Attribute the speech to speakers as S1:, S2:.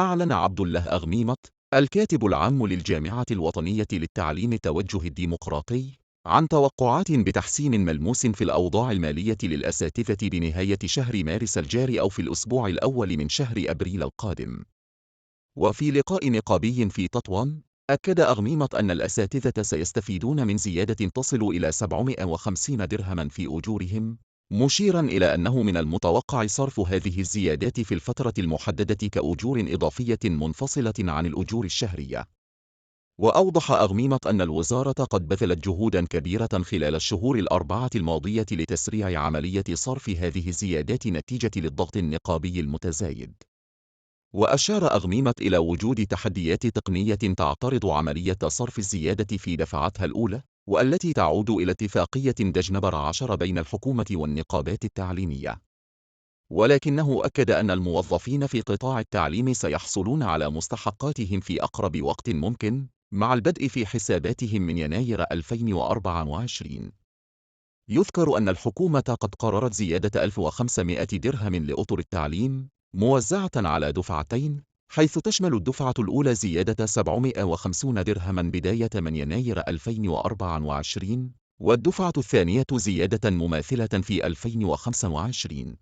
S1: أعلن عبد الله أغميمط الكاتب العام للجامعة الوطنية للتعليم التوجه الديمقراطي عن توقعات بتحسين ملموس في الأوضاع المالية للأساتذة بنهاية شهر مارس الجاري أو في الأسبوع الأول من شهر أبريل القادم. وفي لقاء نقابي في تطوان، أكد أغميمط أن الأساتذة سيستفيدون من زيادة تصل إلى 750 درهما في أجورهم، مشيرا إلى أنه من المتوقع صرف هذه الزيادات في الفترة المحددة كأجور إضافية منفصلة عن الأجور الشهرية. وأوضح أغميمط أن الوزارة قد بذلت جهودا كبيرة خلال الشهور الأربعة الماضية لتسريع عملية صرف هذه الزيادات نتيجة للضغط النقابي المتزايد. وأشار أغميمط إلى وجود تحديات تقنية تعترض عملية صرف الزيادة في دفعاتها الأولى، والتي تعود إلى اتفاقية دجنبر 10 بين الحكومة والنقابات التعليمية. ولكنه أكد أن الموظفين في قطاع التعليم سيحصلون على مستحقاتهم في أقرب وقت ممكن، مع البدء في حساباتهم من يناير 2024. يذكر أن الحكومة قد قررت زيادة 1500 درهم لأطر التعليم موزعة على دفعتين، حيث تشمل الدفعة الأولى زيادة 750 درهما بداية من يناير 2024، والدفعة الثانية زيادة مماثلة في 2025.